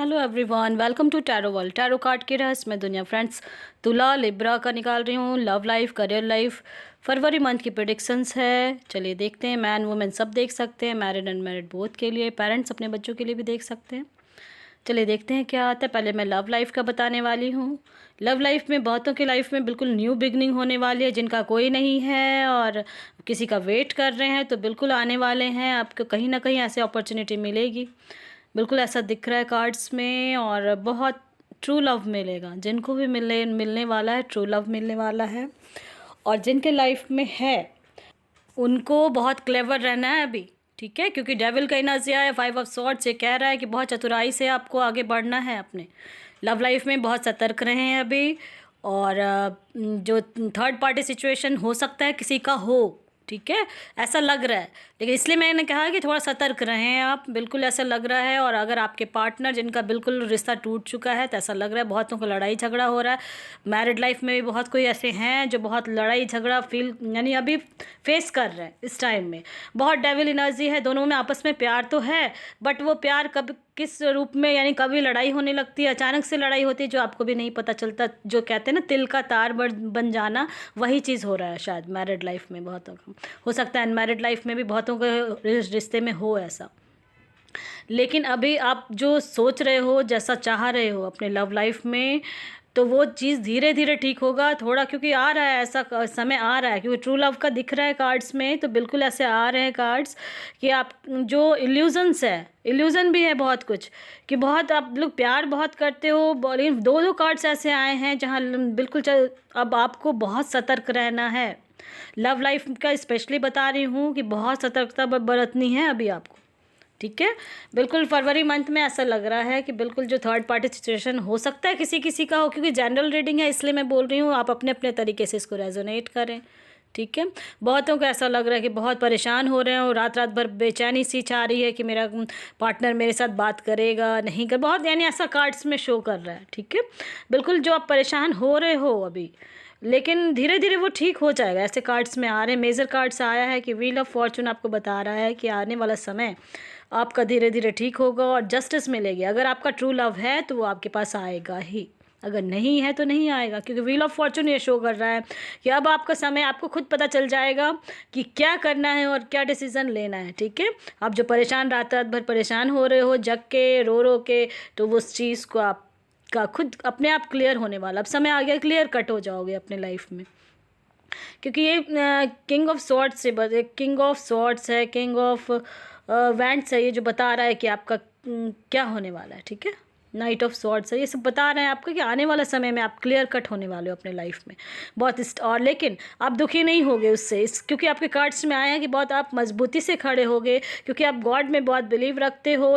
Hello everyone, welcome to tarot world. Tarot card के रहस्यमय दुनिया। फ्रेंड्स, तुला लिब्रा का निकाल रही हूँ। लव लाइफ, करियर लाइफ, फरवरी मंथ की प्रेडिक्शंस है। चलिए देखते हैं। मैन वुमेन सब देख सकते हैं, मैरिड अनमैरिड बोथ के लिए, पेरेंट्स अपने बच्चों के लिए भी देख सकते हैं। चलिए देखते हैं क्या आता है। पहले मैं लव लाइफ का बताने वाली हूँ। लव लाइफ में बहुतों की लाइफ में बिल्कुल न्यू बिगनिंग होने वाली है। जिनका कोई नहीं है और किसी का वेट कर रहे हैं तो बिल्कुल आने वाले हैं। आपको कहीं ना कहीं ऐसे अपॉर्चुनिटी मिलेगी, बिल्कुल ऐसा दिख रहा है कार्ड्स में। और बहुत ट्रू लव मिलेगा, जिनको भी मिलने वाला है, ट्रू लव मिलने वाला है। और जिनके लाइफ में है उनको बहुत क्लेवर रहना है अभी, ठीक है, क्योंकि डेविल का एनर्जी है। 5 ऑफ स्वॉर्ड्स ये कह रहा है कि बहुत चतुराई से आपको आगे बढ़ना है अपने लव लाइफ में। बहुत सतर्क रहे हैं अभी। और जो थर्ड पार्टी सिचुएशन हो सकता है किसी का हो, ठीक है, ऐसा लग रहा है, लेकिन इसलिए मैंने कहा कि थोड़ा सतर्क रहें आप। बिल्कुल ऐसा लग रहा है। और अगर आपके पार्टनर जिनका बिल्कुल रिश्ता टूट चुका है तो ऐसा लग रहा है बहुतों को लड़ाई झगड़ा हो रहा है। मैरिड लाइफ में भी बहुत कोई ऐसे हैं जो बहुत लड़ाई झगड़ा फील यानी अभी फेस कर रहे हैं इस टाइम में। बहुत डेविल एनर्जी है। दोनों में आपस में प्यार तो है, बट वो प्यार कब किस रूप में, यानी कभी लड़ाई होने लगती है, अचानक से लड़ाई होती है जो आपको भी नहीं पता चलता। जो कहते हैं ना तिल का तार बन जाना, वही चीज़ हो रहा है शायद मैरिड लाइफ में बहुतों को। हो सकता है अनमैरिड लाइफ में भी बहुतों के रिश्ते में हो ऐसा। लेकिन अभी आप जो सोच रहे हो, जैसा चाह रहे हो अपने लव लाइफ में, तो वो चीज़ धीरे धीरे ठीक होगा थोड़ा, क्योंकि आ रहा है ऐसा समय आ रहा है, क्योंकि ट्रू लव का दिख रहा है कार्ड्स में। तो बिल्कुल ऐसे आ रहे हैं कार्ड्स कि आप जो इल्यूजन्स है, इल्यूज़न भी है बहुत कुछ, कि बहुत आप लोग प्यार बहुत करते हो। लेकिन दो कार्ड्स ऐसे आए हैं जहाँ बिल्कुल अब आपको बहुत सतर्क रहना है। लव लाइफ का स्पेशली बता रही हूँ कि बहुत सतर्कता बरतनी है अभी आपको, ठीक है। बिल्कुल फरवरी मंथ में ऐसा लग रहा है कि बिल्कुल जो थर्ड पार्टी सिचुएशन हो सकता है किसी किसी का हो, क्योंकि जनरल रीडिंग है इसलिए मैं बोल रही हूँ। आप अपने अपने तरीके से इसको रेजोनेट करें, ठीक है। बहुतों को ऐसा लग रहा है कि बहुत परेशान हो रहे हैं और रात रात भर बेचैनी सी छा रही है कि मेरा पार्टनर मेरे साथ बात करेगा नहीं कर, बहुत यानी ऐसा कार्ड्स में शो कर रहा है, ठीक है। बिल्कुल जो आप परेशान हो रहे हो अभी, लेकिन धीरे धीरे वो ठीक हो जाएगा, ऐसे कार्ड्स में आ रहे हैं। मेजर कार्ड्स आया है कि व्हील ऑफ फॉर्चून आपको बता रहा है कि आने वाला समय आपका धीरे धीरे ठीक होगा और जस्टिस मिलेगी। अगर आपका ट्रू लव है तो वो आपके पास आएगा ही, अगर नहीं है तो नहीं आएगा, क्योंकि व्हील ऑफ फॉर्चून ये शो कर रहा है कि अब आपका समय, आपको खुद पता चल जाएगा कि क्या करना है और क्या डिसीज़न लेना है, ठीक है। आप जो परेशान रात रात भर परेशान हो रहे हो जग के रो के, तो वो उस चीज़ को आप का खुद अपने आप क्लियर होने वाला। अब समय आ गया, क्लियर कट हो जाओगे अपने लाइफ में, क्योंकि ये किंग ऑफ स्वॉर्ड्स से किंग ऑफ स्वॉर्ड्स है, किंग ऑफ वैंड्स है, ये जो बता रहा है कि आपका क्या होने वाला है, ठीक है। नाइट ऑफ स्वॉर्ड्स है, ये सब बता रहे हैं आपको कि आने वाला समय में आप क्लियर कट होने वाले हो अपने लाइफ में बहुत। और लेकिन आप दुखी नहीं होगे उससे, क्योंकि आपके कार्ड्स में आए हैं कि बहुत आप मजबूती से खड़े होगे, क्योंकि आप गॉड में बहुत बिलीव रखते हो।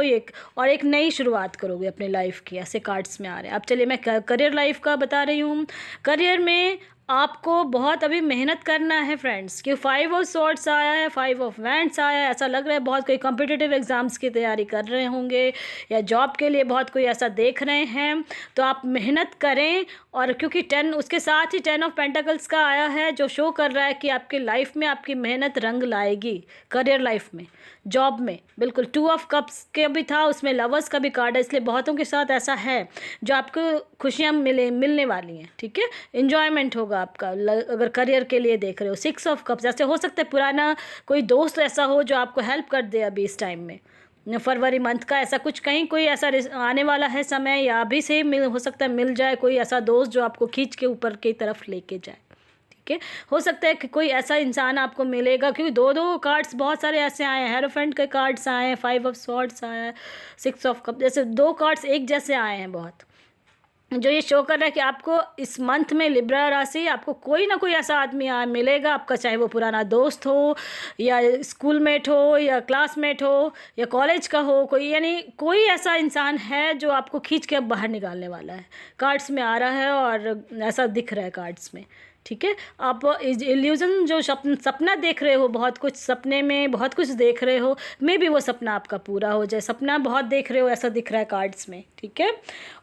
और एक नई शुरुआत करोगे अपने लाइफ की, ऐसे कार्ड्स में आ रहे हैं। अब चलिए मैं करियर लाइफ का बता रही हूँ। करियर में आपको बहुत अभी मेहनत करना है फ्रेंड्स, कि 5 ऑफ स्वॉर्ड्स आया है, 5 ऑफ वैंड्स आया है। ऐसा लग रहा है बहुत कोई कॉम्पिटिटिव एग्ज़ाम्स की तैयारी कर रहे होंगे या जॉब के लिए बहुत कोई ऐसा देख रहे हैं, तो आप मेहनत करें। और क्योंकि 10 उसके साथ ही 10 ऑफ पेंटाकल्स का आया है, जो शो कर रहा है कि आपकी लाइफ में आपकी मेहनत रंग लाएगी। करियर लाइफ में, जॉब में, बिल्कुल 2 ऑफ कप्स के भी था, उसमें लवर्स का भी कार्ड है, इसलिए बहुतों के साथ ऐसा है जो आपको खुशियाँ मिलने वाली हैं, ठीक है। इन्जॉयमेंट होगा आपका अगर करियर के लिए देख रहे हो। 6 ऑफ कप्स, ऐसे हो सकता है पुराना कोई दोस्त ऐसा हो जो आपको हेल्प कर दे अभी इस टाइम में, फरवरी मंथ का ऐसा कुछ, कहीं कोई ऐसा आने वाला है समय, या अभी से हो सकता है मिल जाए कोई ऐसा दोस्त जो आपको खींच के ऊपर की तरफ लेके जाए, ठीक है। हो सकता है कि कोई ऐसा इंसान आपको मिलेगा, क्योंकि दो कार्ड्स बहुत सारे ऐसे आए हैं। हेरोफेंट के कार्ड्स आए हैं, 5 ऑफ स्वॉर्ड्स आया है, 6 ऑफ कप, जैसे 2 कार्ड्स एक जैसे आए हैं बहुत, जो ये शो कर रहा है कि आपको इस मंथ में लिब्रा राशि, आपको कोई ना कोई ऐसा आदमी मिलेगा आपका, चाहे वो पुराना दोस्त हो या स्कूलमेट हो या क्लासमेट हो या कॉलेज का हो, कोई यानी कोई ऐसा इंसान है जो आपको खींच के अब बाहर निकालने वाला है, कार्ड्स में आ रहा है और ऐसा दिख रहा है कार्ड्स में, ठीक है। आप इल्यूज़न जो सपना देख रहे हो, बहुत कुछ सपने में बहुत कुछ देख रहे हो, मे भी वो सपना आपका पूरा हो जाए। सपना बहुत देख रहे हो ऐसा दिख रहा है कार्ड्स में, ठीक है।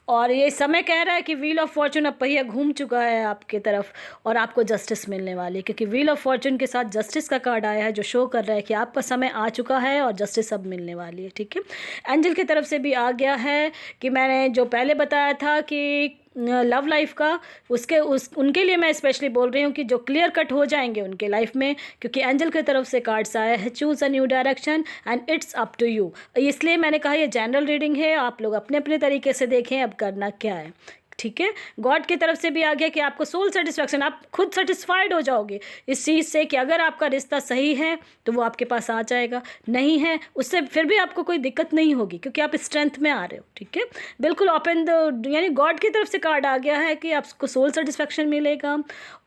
और ये समय कह रहा है कि व्हील ऑफ फॉर्चून अब पहिया घूम चुका है आपकी तरफ और आपको जस्टिस मिलने वाली है, क्योंकि व्हील ऑफ फॉर्चून के साथ जस्टिस का कार्ड आया है जो शो कर रहा है कि आपका समय आ चुका है और जस्टिस अब मिलने वाली है। ठीक है, एंजल की तरफ से भी आ गया है कि मैंने जो पहले बताया था कि लव लाइफ का, उनके लिए मैं स्पेशली बोल रही हूँ कि जो क्लियर कट हो जाएंगे उनके लाइफ में, क्योंकि एंजल की तरफ से कार्ड्स आया है choose a new direction and it's up to you. इसलिए मैंने कहा ये जनरल रीडिंग है, आप लोग अपने अपने तरीके से देखें अब करना क्या है। ठीक है, गॉड की तरफ से भी आ गया कि आपको सोल सेटिस्फैक्शन, आप खुद सेटिस्फाइड हो जाओगे इस चीज़ से कि अगर आपका रिश्ता सही है तो वो आपके पास आ जाएगा, नहीं है उससे फिर भी आपको कोई दिक्कत नहीं होगी क्योंकि आप स्ट्रेंथ में आ रहे हो। ठीक है, बिल्कुल ओपन द, यानी गॉड की तरफ से कार्ड आ गया है कि आपको सोल सेटिस्फैक्शन मिलेगा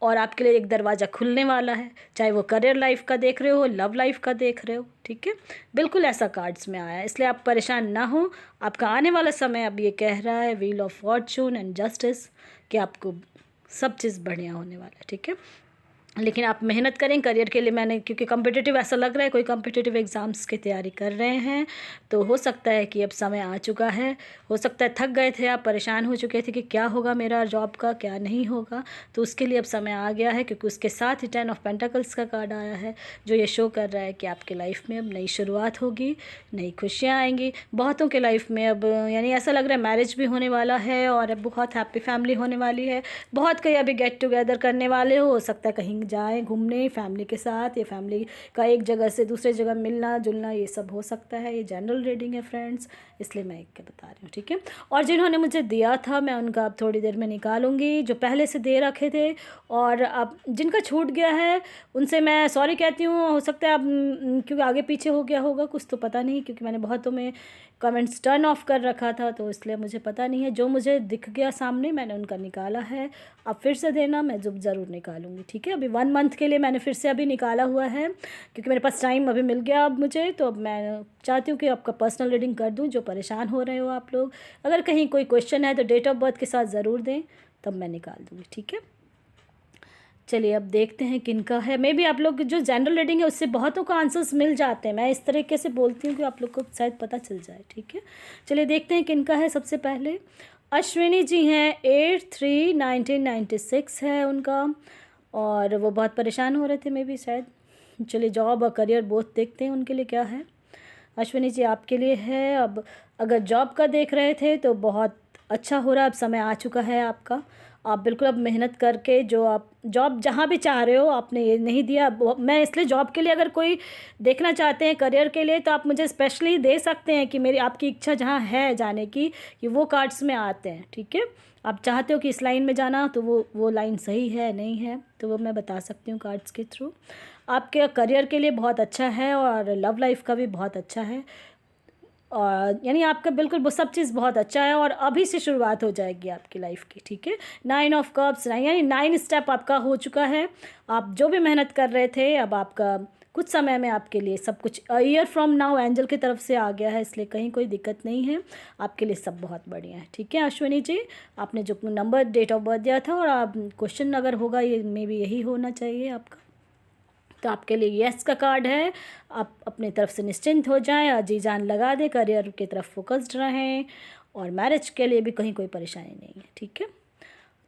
और आपके लिए एक दरवाज़ा खुलने वाला है, चाहे वो करियर लाइफ का देख रहे हो, लव लाइफ का देख रहे हो। ठीक है, बिल्कुल ऐसा कार्ड्स में आया है, इसलिए आप परेशान ना हो। आपका आने वाला समय अब ये कह रहा है wheel of Fortune and justice कि आपको सब चीज़ बढ़िया होने वाला है। ठीक है, लेकिन आप मेहनत करें करियर के लिए। मैंने क्योंकि कॉम्पिटिटिव ऐसा लग रहा है कोई कॉम्पिटिटिव एग्ज़ाम्स की तैयारी कर रहे हैं, तो हो सकता है कि अब समय आ चुका है। हो सकता है थक गए थे आप, परेशान हो चुके थे कि क्या होगा मेरा जॉब का, क्या नहीं होगा, तो उसके लिए अब समय आ गया है, क्योंकि उसके साथ ही 10 ऑफ पेंटिकल्स का कार्ड आया है जो ये शो कर रहा है कि आपके लाइफ में अब नई शुरुआत होगी, नई खुशियाँ आएंगी बहुतों के लाइफ में। अब यानी ऐसा लग रहा है मैरिज भी होने वाला है और अब बहुत हैप्पी फैमिली होने वाली है। बहुत कोई अभी गेट टुगेदर करने वाले हो सकता है कहीं जाएं घूमने फैमिली के साथ, या फैमिली का एक जगह से दूसरे जगह मिलना जुलना, ये सब हो सकता है। ये जनरल रीडिंग है फ्रेंड्स, इसलिए मैं एक के बता रही हूँ। ठीक है, और जिन्होंने मुझे दिया था मैं उनका अब थोड़ी देर में निकालूंगी, जो पहले से दे रखे थे, और अब जिनका छूट गया है उनसे मैं सॉरी कहती हूँ। हो सकता है अब क्योंकि आगे पीछे हो गया होगा कुछ, तो पता नहीं, क्योंकि मैंने बहुतों में कमेंट्स टर्न ऑफ कर रखा था, तो इसलिए मुझे पता नहीं है। जो मुझे दिख गया सामने मैंने उनका निकाला है। अब फिर से देना, मैं ज़रूर निकालूंगी। ठीक है, अभी 1 मंथ के लिए मैंने फिर से अभी निकाला हुआ है, क्योंकि मेरे पास टाइम अभी मिल गया अब मुझे, तो अब मैं चाहती हूँ कि आपका पर्सनल रीडिंग कर दूँ। जो परेशान हो रहे हो आप लोग, अगर कहीं कोई क्वेश्चन है तो डेट ऑफ बर्थ के साथ ज़रूर दें, तब मैं निकाल दूँगी। ठीक है, चलिए अब देखते हैं किनका है। मे बी आप लोग जो जनरल रीडिंग है उससे बहुतों को आंसर्स मिल जाते हैं, मैं इस तरीके से बोलती हूँ कि आप लोग को शायद पता चल जाए। ठीक है, चलिए देखते हैं किनका है। सबसे पहले अश्विनी जी हैं, 8/3/1996 है उनका, और वो बहुत परेशान हो रहे थे मे बी शायद। चलिए जॉब और करियर बोथ देखते हैं उनके लिए क्या है। अश्विनी जी आपके लिए है, अब अगर जॉब का देख रहे थे तो बहुत अच्छा हो रहा है, अब समय आ चुका है आपका। आप बिल्कुल अब मेहनत करके जो आप जॉब जहाँ भी चाह रहे हो, आपने ये नहीं दिया। मैं इसलिए जॉब के लिए अगर कोई देखना चाहते हैं करियर के लिए, तो आप मुझे स्पेशली दे सकते हैं कि मेरी आपकी इच्छा जहाँ है जाने की, कि वो कार्ड्स में आते हैं। ठीक है, आप चाहते हो कि इस लाइन में जाना, तो वो लाइन सही है नहीं है तो वो मैं बता सकती हूँ कार्ड्स के थ्रू। आपके करियर के लिए बहुत अच्छा है और लव लाइफ का भी बहुत अच्छा है, और यानी आपका बिल्कुल वो सब चीज़ बहुत अच्छा है, और अभी से शुरुआत हो जाएगी आपकी लाइफ की। ठीक है, 9 ऑफ कप्स, यानी 9 स्टेप आपका हो चुका है। आप जो भी मेहनत कर रहे थे, अब आपका कुछ समय में आपके लिए सब कुछ ईयर फ्रॉम नाउ एंजल की तरफ से आ गया है, इसलिए कहीं कोई दिक्कत नहीं है, आपके लिए सब बहुत बढ़िया है। ठीक है अश्विनी जी, आपने जो नंबर डेट ऑफ बर्थ दिया था, और आप क्वेश्चन अगर होगा ये मे बी यही होना चाहिए आपका, तो आपके लिए यस का कार्ड है। आप अपनी तरफ से निश्चिंत हो जाएं और जी जान लगा दें, करियर की तरफ फोकस्ड रहें, और मैरिज के लिए भी कहीं कोई परेशानी नहीं है। ठीक है,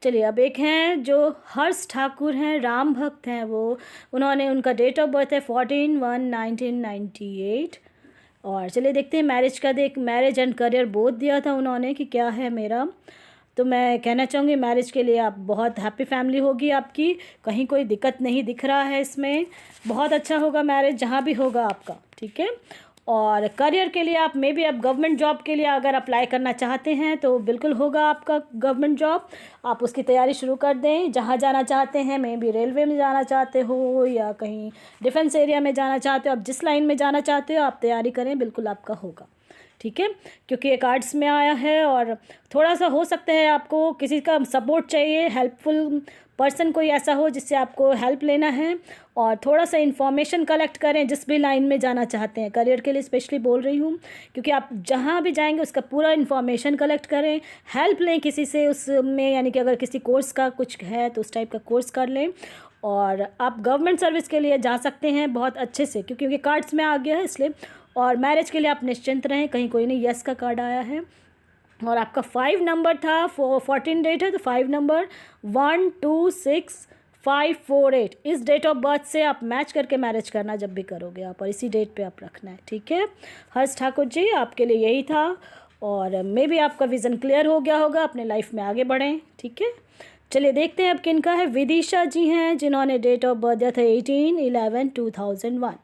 चलिए अब एक हैं जो हर्ष ठाकुर हैं, राम भक्त हैं वो, उन्होंने उनका डेट ऑफ बर्थ है 14/1/1998। और चलिए देखते हैं मैरिज का मैरिज एंड करियर बोथ दिया था उन्होंने कि क्या है मेरा। तो मैं कहना चाहूँगी मैरिज के लिए आप बहुत हैप्पी फैमिली होगी आपकी, कहीं कोई दिक्कत नहीं दिख रहा है इसमें, बहुत अच्छा होगा मैरिज जहाँ भी होगा आपका। ठीक है, और करियर के लिए आप मे बी अब गवर्नमेंट जॉब के लिए अगर अप्लाई करना चाहते हैं तो बिल्कुल होगा आपका गवर्नमेंट जॉब, आप उसकी तैयारी शुरू कर दें। जहाँ जाना चाहते हैं, मे बी रेलवे में जाना चाहते हो या कहीं डिफेंस एरिया में जाना चाहते हो, आप जिस लाइन में जाना चाहते हो आप तैयारी करें, बिल्कुल आपका होगा। ठीक है, क्योंकि ये कार्ड्स में आया है, और थोड़ा सा हो सकता है आपको किसी का सपोर्ट चाहिए, हेल्पफुल पर्सन कोई ऐसा हो जिससे आपको हेल्प लेना है, और थोड़ा सा इन्फॉर्मेशन कलेक्ट करें जिस भी लाइन में जाना चाहते हैं। करियर के लिए स्पेशली बोल रही हूँ, क्योंकि आप जहाँ भी जाएंगे उसका पूरा इन्फॉर्मेशन कलेक्ट करें, हेल्प लें किसी से उसमें, यानी कि अगर किसी कोर्स का कुछ है तो उस टाइप का कोर्स कर लें, और आप गवर्नमेंट सर्विस के लिए जा सकते हैं बहुत अच्छे से, क्योंकि ये कार्ड्स में आ गया है इसलिए। और मैरिज के लिए आप निश्चिंत रहें, कहीं कोई नहीं, यस का कार्ड आया है। और आपका 5 नंबर था, 14 डेट है तो 5 नंबर 126548, इस डेट ऑफ बर्थ से आप मैच करके मैरिज करना जब भी करोगे आप, और इसी डेट पे आप रखना है, ठीक है। हर्ष ठाकुर जी, आपके लिए यही था, और मे भी आपका विज़न क्लियर हो गया होगा, अपने लाइफ में आगे बढ़ें, ठीक है। चलिए देखते हैं अब किनका है। विदिशा जी हैं, जिन्होंने डेट ऑफ बर्थ दिया था 18/11/2001।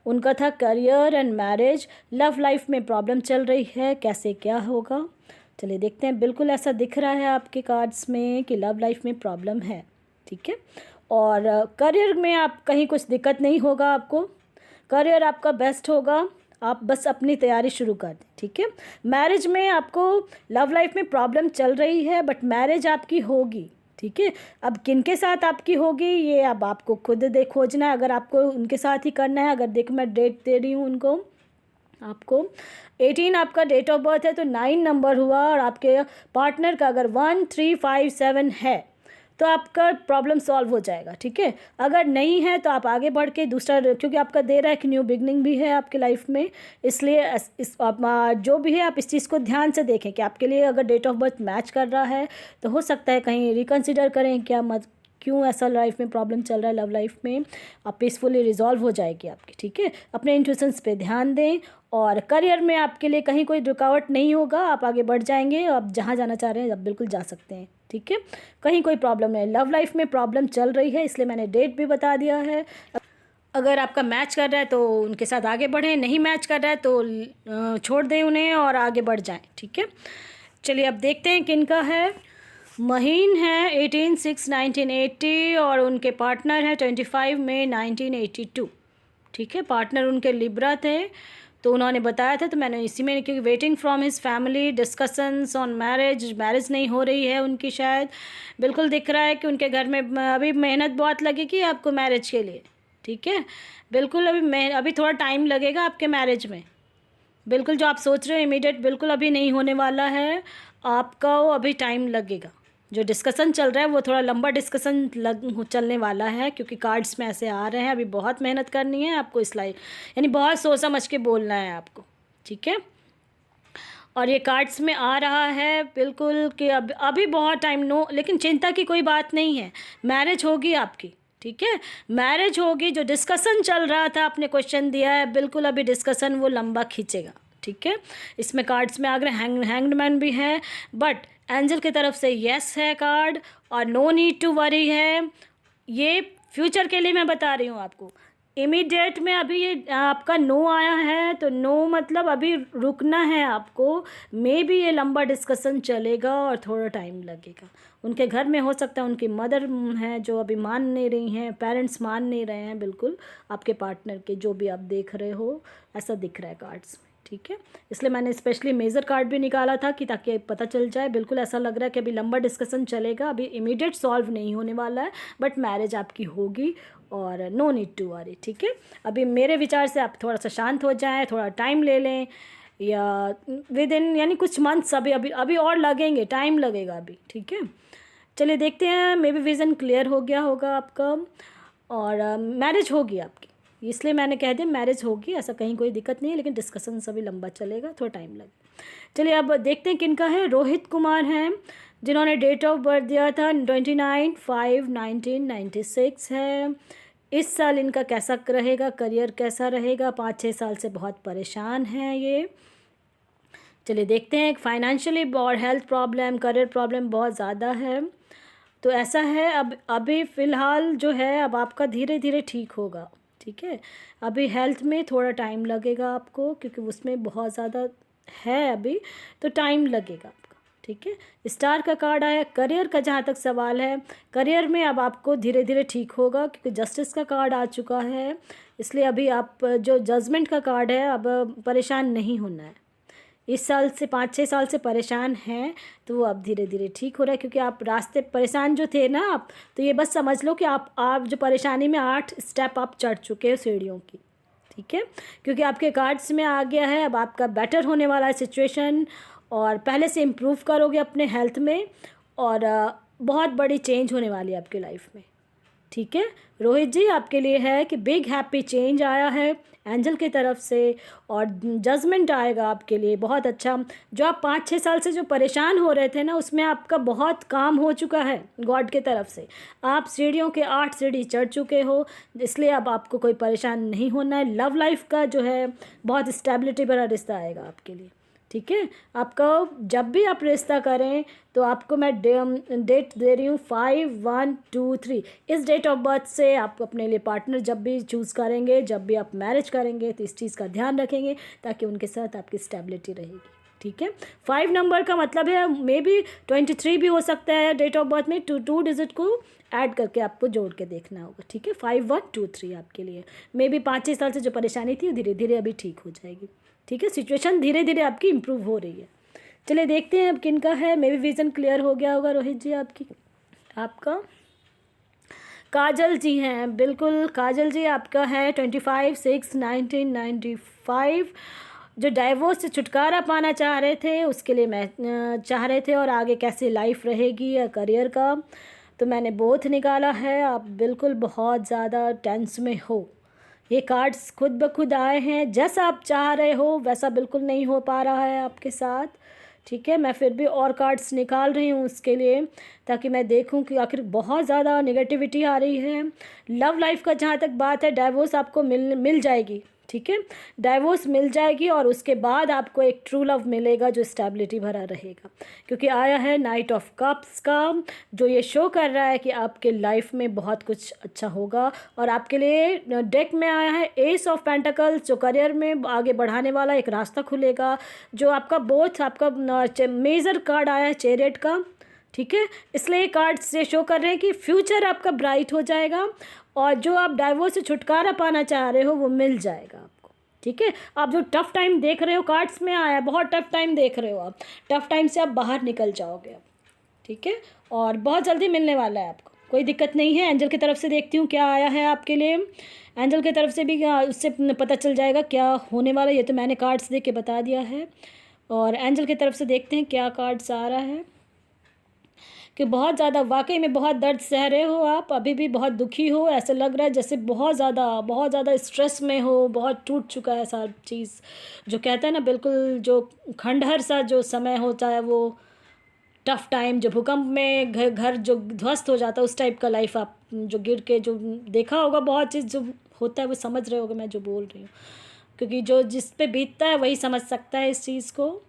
उनका था career and marriage, love life में प्रॉब्लम चल रही है, कैसे क्या होगा। चलिए देखते हैं। बिल्कुल ऐसा दिख रहा है आपके कार्ड्स में कि लव लाइफ में प्रॉब्लम है, ठीक है। और करियर में आप कहीं कुछ दिक्कत नहीं होगा आपको, करियर आपका बेस्ट होगा, आप बस अपनी तैयारी शुरू कर दें, ठीक है। मैरिज में आपको लव लाइफ में प्रॉब्लम चल रही है, बट मैरिज आपकी होगी, ठीक है। अब किनके साथ आपकी होगी ये अब आपको खुद खोजना है, अगर आपको उनके साथ ही करना है। अगर देखो मैं डेट दे रही हूँ उनको, आपको 18 आपका डेट ऑफ बर्थ है तो 9 नंबर हुआ, और आपके पार्टनर का अगर 1357 है तो आपका प्रॉब्लम सॉल्व हो जाएगा, ठीक है। अगर नहीं है तो आप आगे बढ़ के दूसरा, क्योंकि आपका दे रहा है कि न्यू बिगनिंग भी है आपकी लाइफ में, इसलिए जो भी है आप इस चीज़ को ध्यान से देखें कि आपके लिए अगर डेट ऑफ बर्थ मैच कर रहा है तो हो सकता है कहीं रिकन्सिडर करें, क्या मत क्यों ऐसा लाइफ में प्रॉब्लम चल रहा है, लव लाइफ में आप पीसफुली रिजॉल्व हो जाएगी आपकी, ठीक है। अपने इंट्यूशंस पे ध्यान दें, और करियर में आपके लिए कहीं कोई रुकावट नहीं होगा, आप आगे बढ़ जाएंगे, आप जहाँ जाना चाह रहे हैं आप बिल्कुल जा सकते हैं, ठीक है। कहीं कोई प्रॉब्लम नहीं, लव लाइफ में प्रॉब्लम चल रही है इसलिए मैंने डेट भी बता दिया है। अगर आपका मैच कर रहा है तो उनके साथ आगे बढ़ें, नहीं मैच कर रहा है तो छोड़ दें उन्हें और आगे बढ़ जाएं, ठीक है। चलिए अब देखते हैं किनका है। महीन है 18/6/1980, और उनके पार्टनर हैं 25 मई 1982, ठीक है। पार्टनर उनके लिब्रा थे, तो उन्होंने बताया था, तो मैंने इसी में, क्योंकि waiting from his family discussions on marriage नहीं हो रही है उनकी शायद। बिल्कुल दिख रहा है कि उनके घर में अभी मेहनत बहुत लगेगी आपको मैरिज के लिए, ठीक है। बिल्कुल अभी थोड़ा टाइम लगेगा आपके मैरिज में, बिल्कुल जो आप सोच रहे हो इमीडिएट बिल्कुल अभी नहीं होने वाला है आपका, वो अभी टाइम लगेगा। जो डिस्कशन चल रहा है वो थोड़ा लंबा डिस्कशन चलने वाला है, क्योंकि कार्ड्स में ऐसे आ रहे हैं, अभी बहुत मेहनत करनी है आपको इस लाइफ, यानी बहुत सोच समझ के बोलना है आपको, ठीक है। और ये कार्ड्स में आ रहा है बिल्कुल कि अभी बहुत टाइम नो, लेकिन चिंता की कोई बात नहीं है, मैरिज होगी आपकी, ठीक है। मैरिज होगी, जो डिस्कशन चल रहा था आपने क्वेश्चन दिया है, बिल्कुल अभी डिस्कशन वो लंबा खींचेगा, ठीक है। इसमें कार्ड्स में आगे हैंग्ड मैन भी है, बट एंजल की तरफ से यस है कार्ड, और नो नीड टू वरी है। ये फ्यूचर के लिए मैं बता रही हूँ आपको, इमीडिएट में अभी ये आपका नो आया है, तो नो मतलब अभी रुकना है आपको, मे बी ये लंबा डिस्कशन चलेगा और थोड़ा टाइम लगेगा। उनके घर में हो सकता है उनकी मदर हैं जो अभी मान नहीं रही हैं, पेरेंट्स मान नहीं रहे हैं बिल्कुल आपके पार्टनर के, जो भी आप देख रहे हो ऐसा दिख रहा है कार्ड्स में, ठीक है। इसलिए मैंने स्पेशली मेजर कार्ड भी निकाला था कि ताकि पता चल जाए। बिल्कुल ऐसा लग रहा है कि अभी लंबा डिस्कशन चलेगा, अभी इमीडिएट सॉल्व नहीं होने वाला है, बट मैरिज आपकी होगी, और नो नीड टू वरी, ठीक है। अभी मेरे विचार से आप थोड़ा सा शांत हो जाएं, थोड़ा टाइम ले लें, या विद इन यानी कुछ मंथ्स अभी अभी अभी और लगेंगे, टाइम लगेगा अभी, ठीक है। चलिए देखते हैं, मे बी विज़न क्लियर हो गया होगा आपका, और मैरिज होगी आपकी, इसलिए मैंने कह दिया मैरिज होगी, ऐसा कहीं कोई दिक्कत नहीं है, लेकिन डिस्कशन सभी लंबा चलेगा, थोड़ा टाइम लगेगा। चलिए अब देखते हैं किनका है। रोहित कुमार हैं, जिन्होंने डेट ऑफ बर्थ दिया था 29/5/1996 है। इस साल इनका कैसा रहेगा, करियर कैसा रहेगा, 5-6 साल से बहुत परेशान हैं ये। चलिए देखते हैं, फाइनेंशियली और हेल्थ प्रॉब्लम, करियर प्रॉब्लम बहुत ज़्यादा है, तो ऐसा है अब अभी फ़िलहाल जो है अब आपका धीरे धीरे ठीक होगा, ठीक है। अभी हेल्थ में थोड़ा टाइम लगेगा आपको, क्योंकि उसमें बहुत ज़्यादा है अभी, तो टाइम लगेगा आपका, ठीक है। स्टार का कार्ड आया। करियर का जहाँ तक सवाल है, करियर में अब आपको धीरे धीरे ठीक होगा, क्योंकि जस्टिस का कार्ड आ चुका है, इसलिए अभी आप जो जजमेंट का कार्ड है, अब परेशान नहीं होना है। इस साल से 5-6 साल से परेशान हैं, तो वो अब धीरे धीरे ठीक हो रहा है, क्योंकि आप रास्ते परेशान जो थे ना आप, तो ये बस समझ लो कि आप जो परेशानी में 8 स्टेप आप चढ़ चुके हो सीढ़ियों की, ठीक है। क्योंकि आपके कार्ड्स में आ गया है, अब आपका बेटर होने वाला है सिचुएशन, और पहले से इम्प्रूव करोगे अपने हेल्थ में, और बहुत बड़ी चेंज होने वाली है आपकी लाइफ में, ठीक है। रोहित जी आपके लिए है कि बिग हैप्पी चेंज आया है एंजल की तरफ से, और जजमेंट आएगा आपके लिए बहुत अच्छा। जो आप 5-6 साल से जो परेशान हो रहे थे ना, उसमें आपका बहुत काम हो चुका है गॉड की तरफ से। आप सीढ़ियों के 8 सीढ़ी चढ़ चुके हो, इसलिए अब आपको कोई परेशान नहीं होना है। लव लाइफ का जो है बहुत स्टेबिलिटी भरा रिश्ता आएगा आपके लिए, ठीक है। आपका जब भी आप रिश्ता करें तो आपको मैं डेट दे रही हूँ 5-1-2-3। इस डेट ऑफ बर्थ से आप अपने लिए पार्टनर जब भी चूज़ करेंगे, जब भी आप मैरिज करेंगे, तो इस चीज़ का ध्यान रखेंगे ताकि उनके साथ आपकी स्टेबिलिटी रहेगी, ठीक है। 5 नंबर का मतलब है मे बी 23 भी हो सकता है डेट ऑफ बर्थ में। 2 डिजिट को ऐड करके आपको जोड़ के देखना होगा, ठीक है। 5-1-2-3 आपके लिए मे बी 5-6 साल से जो परेशानी थी वो धीरे धीरे अभी ठीक हो जाएगी, ठीक है। सिचुएशन धीरे धीरे आपकी इम्प्रूव हो रही है। चलिए देखते हैं अब किन का है। मे बी विज़न क्लियर हो गया होगा रोहित जी आपका। काजल जी हैं, बिल्कुल काजल जी आपका है 25/6/1995। जो डाइवोर्स से छुटकारा पाना चाह रहे थे उसके लिए मैं चाह रहे थे, और आगे कैसी लाइफ रहेगी या करियर का, तो मैंने बोथ निकाला है। आप बिल्कुल बहुत ज़्यादा टेंस में हो। ये कार्ड्स खुद ब खुद आए हैं, जैसा आप चाह रहे हो वैसा बिल्कुल नहीं हो पा रहा है आपके साथ, ठीक है। मैं फिर भी और कार्ड्स निकाल रही हूँ उसके लिए, ताकि मैं देखूँ कि आखिर बहुत ज़्यादा नेगेटिविटी आ रही है। लव लाइफ का जहाँ तक बात है, डाइवोर्स आपको मिल जाएगी, ठीक है। डाइवोर्स मिल जाएगी और उसके बाद आपको एक ट्रू लव मिलेगा जो स्टेबिलिटी भरा रहेगा, क्योंकि आया है नाइट ऑफ कप्स का, जो ये शो कर रहा है कि आपके लाइफ में बहुत कुछ अच्छा होगा। और आपके लिए डेक में आया है एस ऑफ पेंटिकल्स, जो करियर में आगे बढ़ाने वाला एक रास्ता खुलेगा। जो आपका बोथ आपका मेजर कार्ड आया है चैरियट का, ठीक है। इसलिए ये कार्ड्स ये शो कर रहे हैं कि फ्यूचर आपका ब्राइट हो जाएगा, और जो आप डाइवोर्स से छुटकारा पाना चाह रहे हो वो मिल जाएगा आपको, ठीक है। आप जो टफ़ टाइम देख रहे हो, कार्ड्स में आया बहुत टफ़ टाइम देख रहे हो, आप टफ़ टाइम से आप बाहर निकल जाओगे अब, ठीक है। और बहुत जल्दी मिलने वाला है आपको, कोई दिक्कत नहीं है। एंजल की तरफ से देखती हूँ क्या आया है आपके लिए। एंजल की तरफ से भी उससे पता चल जाएगा क्या होने वाला है। ये तो मैंने कार्ड्स दे के बता दिया है, और एंजल की तरफ से देखते हैं क्या कार्ड्स आ रहा है। कि बहुत ज़्यादा वाकई में बहुत दर्द सह रहे हो आप, अभी भी बहुत दुखी हो, ऐसा लग रहा है जैसे बहुत ज़्यादा स्ट्रेस में हो, बहुत टूट चुका है सारी चीज़। जो कहते हैं ना बिल्कुल जो खंडहर सा जो समय होता है, वो टफ़ टाइम, जो भूकंप में घर जो ध्वस्त हो जाता है, उस टाइप का लाइफ आप जो गिर के जो देखा होगा, बहुत चीज़ जो होता है वो समझ रहे होगे मैं जो बोल रही हूँ, क्योंकि जो जिस पे बीतता है वही समझ सकता है इस चीज़ को।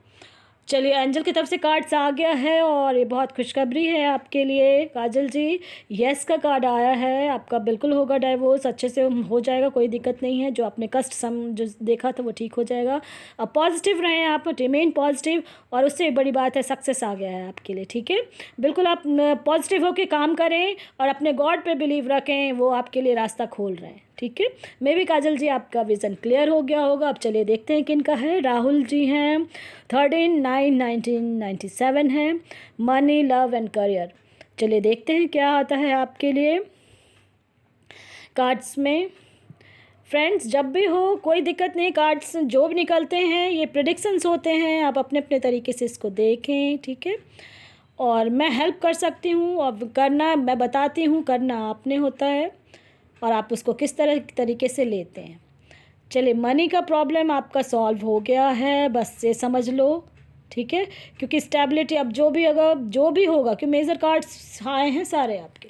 चलिए एंजल की तरफ से कार्ड्स आ गया है, और ये बहुत खुशखबरी है आपके लिए काजल जी। यस का कार्ड आया है, आपका बिल्कुल होगा डाइवोर्स, अच्छे से हो जाएगा, कोई दिक्कत नहीं है। जो आपने कष्ट जो देखा था वो ठीक हो जाएगा। अब पॉजिटिव रहें आप, रिमेन पॉजिटिव, और उससे बड़ी बात है सक्सेस आ गया है आपके लिए, ठीक है। बिल्कुल आप पॉजिटिव होकर काम करें और अपने गॉड पे बिलीव रखें, वो आपके लिए रास्ता खोल रहे हैं, ठीक है। मे भी काजल जी आपका विज़न क्लियर हो गया होगा। अब चलिए देखते हैं किन का है। राहुल जी हैं 13/9/1997 है, मनी लव एंड करियर। चलिए देखते हैं क्या आता है आपके लिए कार्ड्स में। फ्रेंड्स जब भी हो कोई दिक्कत नहीं, कार्ड्स जो भी निकलते हैं ये प्रेडिक्शंस होते हैं, आप अपने अपने तरीके से इसको देखें, ठीक है। और मैं हेल्प कर सकती हूँ, और करना मैं बताती हूँ, करना आपने होता है, और आप उसको किस तरीके से लेते हैं। चलिए मनी का प्रॉब्लम आपका सॉल्व हो गया है, बस ये समझ लो, ठीक है। क्योंकि स्टेबिलिटी अब जो भी होगा, कि मेजर कार्ड्स आए हैं सारे आपके,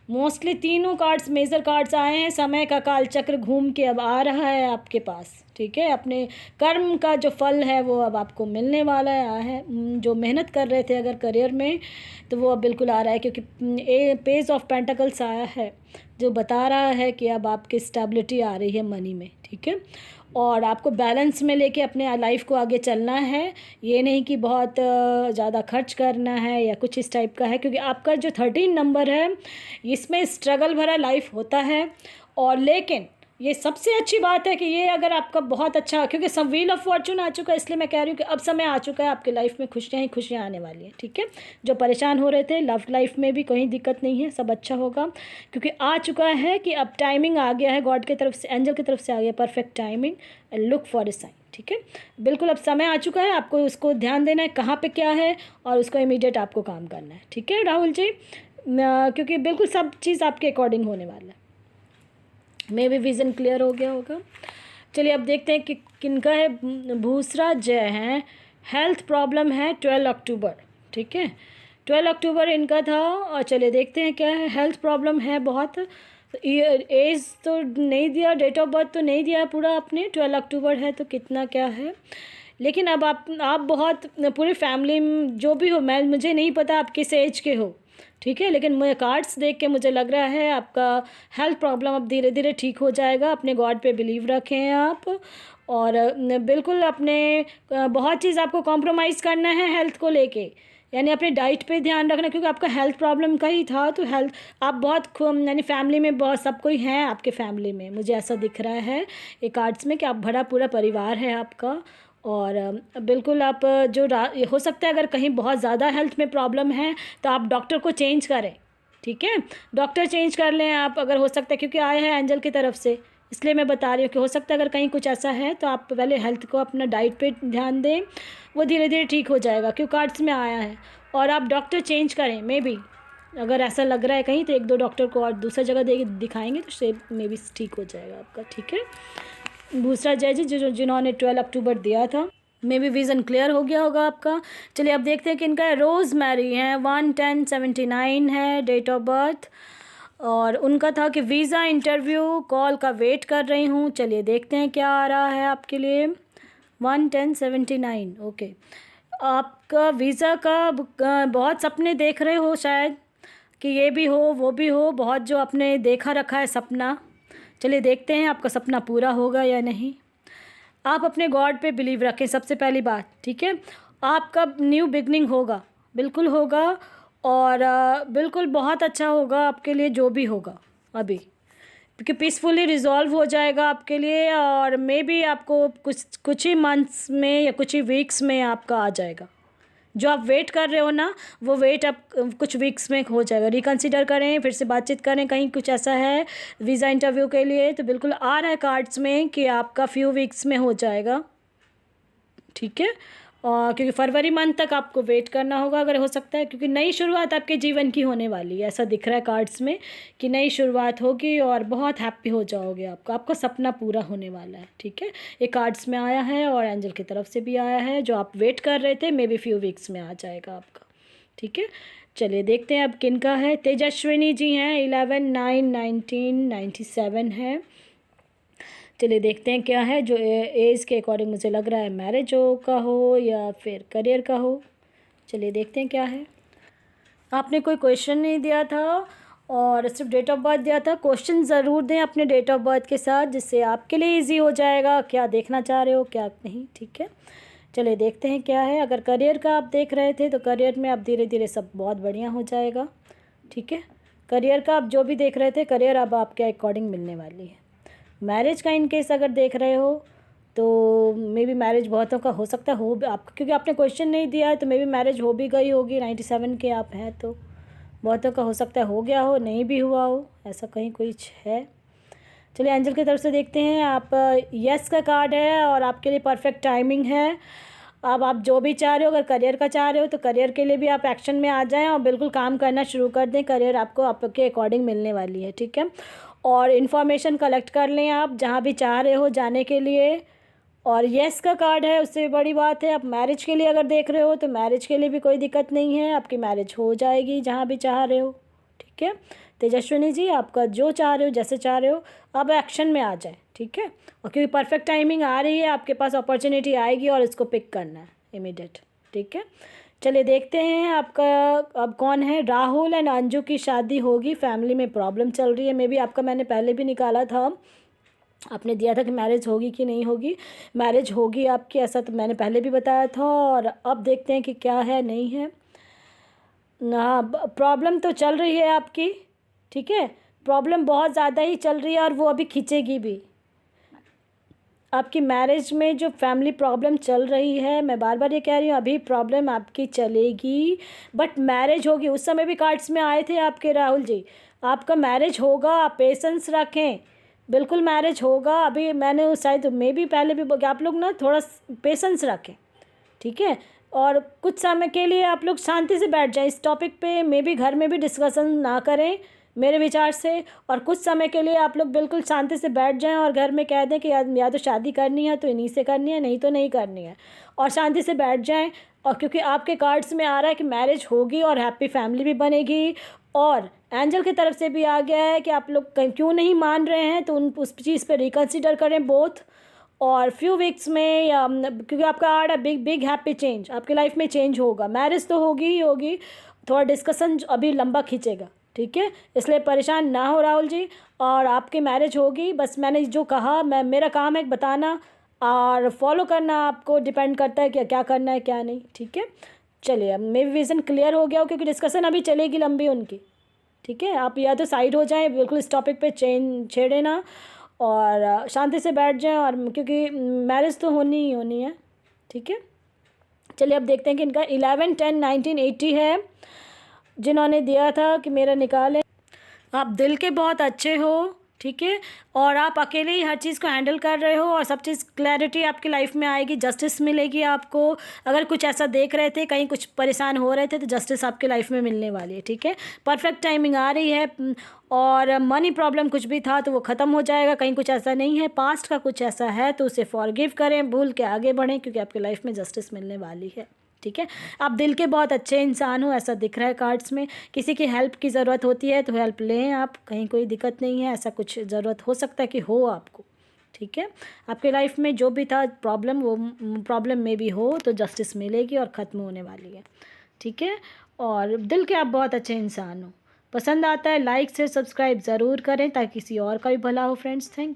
मोस्टली तीनों कार्ड्स मेजर कार्ड्स आए हैं। समय का काल चक्र घूम के अब आ रहा है आपके पास, ठीक है। अपने कर्म का जो फल है वो अब आपको मिलने वाला है। जो मेहनत कर रहे थे अगर करियर में, तो वो अब बिल्कुल आ रहा है, क्योंकि पेज ऑफ पेंटिकल्स आया है जो बता रहा है कि अब आपकी स्टेबिलिटी आ रही है मनी में, ठीक है। और आपको बैलेंस में लेके अपने लाइफ को आगे चलना है, ये नहीं कि बहुत ज़्यादा खर्च करना है या कुछ इस टाइप का है, क्योंकि आपका जो 13 नंबर है इसमें स्ट्रगल भरा लाइफ होता है। और लेकिन ये सबसे अच्छी बात है कि ये अगर आपका बहुत अच्छा, क्योंकि सब व्हील ऑफ फॉर्चून आ चुका है, इसलिए मैं कह रही हूँ कि अब समय आ चुका है, आपकी लाइफ में खुशियाँ ही खुशियाँ आने वाली हैं, ठीक है। जो परेशान हो रहे थे लव लाइफ में भी कोई दिक्कत नहीं है, सब अच्छा होगा, क्योंकि आ चुका है कि अब टाइमिंग आ गया है, गॉड की तरफ से एंजल की तरफ से आ गया perfect timing, and look for a sign, ठीक है। बिल्कुल अब समय आ चुका है, आपको उसको ध्यान देना है कहाँ पे क्या है, और उसको इमीडिएट आपको काम करना है, ठीक है राहुल जी। क्योंकि बिल्कुल सब चीज़ आपके अकॉर्डिंग होने वाला है। मे भी विज़न क्लियर हो गया होगा। चलिए अब देखते हैं कि किनका है। भूसरा जय हैं, हेल्थ प्रॉब्लम है 12 अक्टूबर, ठीक है, 12 अक्टूबर इनका था। और चलिए देखते हैं क्या है। हेल्थ प्रॉब्लम है बहुत, एज तो नहीं दिया, डेट ऑफ बर्थ तो नहीं दिया पूरा आपने, 12 अक्टूबर है तो कितना क्या है। लेकिन अब आप बहुत पूरी फैमिली जो भी हो, मुझे नहीं पता आप किस एज के हो, ठीक है, लेकिन मुझे कार्ड्स देख के मुझे लग रहा है आपका हेल्थ प्रॉब्लम अब धीरे धीरे ठीक हो जाएगा। अपने गॉड पे बिलीव रखें आप, और बिल्कुल अपने बहुत चीज़ आपको कॉम्प्रोमाइज़ करना है हेल्थ को लेके, यानी अपने डाइट पे ध्यान रखना, क्योंकि आपका हेल्थ प्रॉब्लम का ही था। तो हेल्थ आप बहुत यानी फैमिली में बहुत सब कोई है आपके फैमिली में, मुझे ऐसा दिख रहा है ये कार्ड्स में कि आप भरा पूरा परिवार है आपका। और बिल्कुल आप जो हो सकता है अगर कहीं बहुत ज़्यादा हेल्थ में प्रॉब्लम है तो आप डॉक्टर को चेंज करें, ठीक है, डॉक्टर चेंज कर लें आप अगर हो सकता है, क्योंकि आए हैं एंजल की तरफ से, इसलिए मैं बता रही हूँ कि हो सकता है अगर कहीं कुछ ऐसा है तो आप पहले हेल्थ को अपना डाइट पे ध्यान दें, वो धीरे धीरे ठीक हो जाएगा, क्यों कार्ड्स में आया है। और आप डॉक्टर चेंज करें, मे बी अगर ऐसा लग रहा है कहीं तो 1-2 डॉक्टर को और दूसरा जगह दिखाएंगे तो शेप मे बी ठीक हो जाएगा आपका, ठीक है। दूसरा जय जी जिन्होंने 12 अक्टूबर दिया था, मे बी विज़न क्लियर हो गया होगा आपका। चलिए अब देखते हैं कि इनका रोज़ मैरी है, 1/10/79 है डेट ऑफ बर्थ, और उनका था कि वीज़ा इंटरव्यू कॉल का वेट कर रही हूँ। चलिए देखते हैं क्या आ रहा है आपके लिए। 1/10/79, ओके। आपका वीज़ा का बहुत सपने देख रहे हो शायद, कि ये भी हो वो भी हो, बहुत जो आपने देखा रखा है सपना। चलिए देखते हैं आपका सपना पूरा होगा या नहीं। आप अपने गॉड पे बिलीव रखें सबसे पहली बात, ठीक है। आपका न्यू बिगनिंग होगा, बिल्कुल होगा, और बिल्कुल बहुत अच्छा होगा आपके लिए जो भी होगा अभी, क्योंकि पीसफुली रिजॉल्व हो जाएगा आपके लिए। और मे बी आपको कुछ ही मंथ्स में या कुछ ही वीक्स में आपका आ जाएगा। जो आप वेट कर रहे हो ना, वो वेट अब कुछ वीक्स में हो जाएगा। रिकंसिडर करें, फिर से बातचीत करें, कहीं कुछ ऐसा है वीज़ा इंटरव्यू के लिए तो बिल्कुल आ रहा है कार्ड्स में कि आपका फ्यू वीक्स में हो जाएगा, ठीक है। और क्योंकि फरवरी मंथ तक आपको वेट करना होगा अगर हो सकता है, क्योंकि नई शुरुआत आपके जीवन की होने वाली है, ऐसा दिख रहा है कार्ड्स में कि नई शुरुआत होगी और बहुत हैप्पी हो जाओगे। आपका सपना पूरा होने वाला है, ठीक है। ये कार्ड्स में आया है और एंजल की तरफ से भी आया है, जो आप वेट कर रहे थे मे बी फ्यू वीक्स में आ जाएगा आपका, ठीक है। चलिए देखते हैं अब किन का है। तेजस्विनी जी हैं, 11/9/1997 है। चलिए देखते हैं क्या है। जो एज के अकॉर्डिंग मुझे लग रहा है मैरिज हो का हो या फिर करियर का हो। चलिए देखते हैं क्या है। आपने कोई क्वेश्चन नहीं दिया था और सिर्फ डेट ऑफ बर्थ दिया था। क्वेश्चन ज़रूर दें अपने डेट ऑफ बर्थ के साथ, जिससे आपके लिए इजी हो जाएगा क्या देखना चाह रहे हो क्या नहीं, ठीक है। चलिए देखते हैं क्या है। अगर करियर का आप देख रहे थे तो करियर में अब धीरे धीरे सब बहुत बढ़िया हो जाएगा, ठीक है। करियर का आप जो भी देख रहे थे करियर अब आपके अकॉर्डिंग मिलने वाली है। मैरिज का इन केस अगर देख रहे हो तो मे बी मैरिज बहुतों का हो सकता है हो आप, क्योंकि आपने क्वेश्चन नहीं दिया है तो मे बी मैरिज हो भी गई होगी। 97 के आप हैं तो बहुतों का हो सकता है हो गया हो, नहीं भी हुआ हो, ऐसा कहीं कुछ है। चलिए एंजल की तरफ से देखते हैं। आप यस का कार्ड है और आपके लिए परफेक्ट टाइमिंग है। अब आप जो भी चाह रहे हो, अगर करियर का चाह रहे हो तो करियर के लिए भी आप एक्शन में आ जाएं और बिल्कुल काम करना शुरू कर दें। करियर आपको आपके अकॉर्डिंग मिलने वाली है, ठीक है। और इन्फॉर्मेशन कलेक्ट कर लें आप जहाँ भी चाह रहे हो जाने के लिए। और येस का कार्ड है, उससे बड़ी बात है। आप मैरिज के लिए अगर देख रहे हो तो मैरिज के लिए भी कोई दिक्कत नहीं है, आपकी मैरिज हो जाएगी जहाँ भी चाह रहे हो, ठीक है। तेजस्विनी जी आपका जो चाह रहे हो जैसे चाह रहे हो अब एक्शन में आ जाए, ठीक है। और क्योंकि परफेक्ट टाइमिंग आ रही है आपके पास, अपॉर्चुनिटी आएगी और इसको पिक करना है इमीडिएट, ठीक है। चलिए देखते हैं आपका अब कौन है। राहुल एंड अंजू की शादी होगी, फैमिली में प्रॉब्लम चल रही है। मे बी आपका मैंने पहले भी निकाला था, आपने दिया था कि मैरिज होगी कि नहीं होगी। मैरिज होगी आपकी, ऐसा तो मैंने पहले भी बताया था। और अब देखते हैं कि क्या है नहीं है। हाँ प्रॉब्लम तो चल रही है आपकी, ठीक है। प्रॉब्लम बहुत ज़्यादा ही चल रही है और वो अभी खींचेगी भी। आपकी मैरिज में जो फैमिली प्रॉब्लम चल रही है, मैं बार बार ये कह रही हूँ अभी प्रॉब्लम आपकी चलेगी बट मैरिज होगी। उस समय भी कार्ड्स में आए थे आपके राहुल जी, आपका मैरिज होगा, आप पेशेंस रखें, बिल्कुल मैरिज होगा। अभी मैंने शायद मे भी पहले भी आप लोग ना थोड़ा पेशेंस रखें, ठीक है। और कुछ समय के लिए आप लोग शांति से बैठ जाएं इस टॉपिक पे, मे भी घर में भी डिस्कशन ना करें मेरे विचार से। और कुछ समय के लिए आप लोग बिल्कुल शांति से बैठ जाएं और घर में कह दें कि या तो शादी करनी है तो इन्हीं से करनी है, नहीं तो नहीं करनी है, और शांति से बैठ जाएं। और क्योंकि आपके कार्ड्स में आ रहा है कि मैरिज होगी और हैप्पी फैमिली भी बनेगी, और एंजल की तरफ से भी आ गया है कि आप लोग क्यों नहीं मान रहे हैं, तो उस चीज़ पर रिकन्सिडर करें बोथ। और फ्यू वीक्स में, या क्योंकि आपका आ रहा है बिग बिग हैप्पी चेंज, आपकी लाइफ में चेंज होगा, मैरिज तो होगी ही होगी, थोड़ा डिस्कशन अभी लंबा खींचेगा, ठीक है, इसलिए परेशान ना हो राहुल जी। और आपकी मैरिज होगी, बस मैंने जो कहा, मेरा काम है बताना, और फॉलो करना आपको डिपेंड करता है कि क्या करना है क्या नहीं, ठीक है। चलिए, अब मे भी विज़न क्लियर हो गया हो, क्योंकि डिस्कशन अभी चलेगी लंबी उनकी, ठीक है। आप या तो साइड हो जाएं, बिल्कुल इस टॉपिक पे छेड़े ना, और शांति से बैठ जाएं, और क्योंकि मैरिज तो होनी ही होनी है, ठीक है। चलिए अब देखते हैं कि इनका 11/10/1980 है, जिन्होंने दिया था कि मेरा निकालें। आप दिल के बहुत अच्छे हो, ठीक है, और आप अकेले ही हर चीज़ को हैंडल कर रहे हो, और सब चीज़ क्लैरिटी आपकी लाइफ में आएगी, जस्टिस मिलेगी आपको। अगर कुछ ऐसा देख रहे थे, कहीं कुछ परेशान हो रहे थे, तो जस्टिस आपकी लाइफ में मिलने वाली है, ठीक है। परफेक्ट टाइमिंग आ रही है, और मनी प्रॉब्लम कुछ भी था तो वो ख़त्म हो जाएगा। कहीं कुछ ऐसा नहीं है, पास्ट का कुछ ऐसा है तो उसे फॉरगिव करें, भूल के आगे बढ़ें, क्योंकि आपकी लाइफ में जस्टिस मिलने वाली है, ठीक है। आप दिल के बहुत अच्छे इंसान हो, ऐसा दिख रहा है कार्ड्स में। किसी की हेल्प की ज़रूरत होती है तो हेल्प लें आप, कहीं कोई दिक्कत नहीं है, ऐसा कुछ ज़रूरत हो सकता है कि हो आपको, ठीक है। आपके लाइफ में जो भी था प्रॉब्लम, वो प्रॉब्लम में भी हो तो जस्टिस मिलेगी और ख़त्म होने वाली है, ठीक है। और दिल के आप बहुत अच्छे इंसान हो। पसंद आता है लाइक से सब्सक्राइब ज़रूर करें, ताकि किसी और का भी भला हो फ्रेंड्स। Thank you.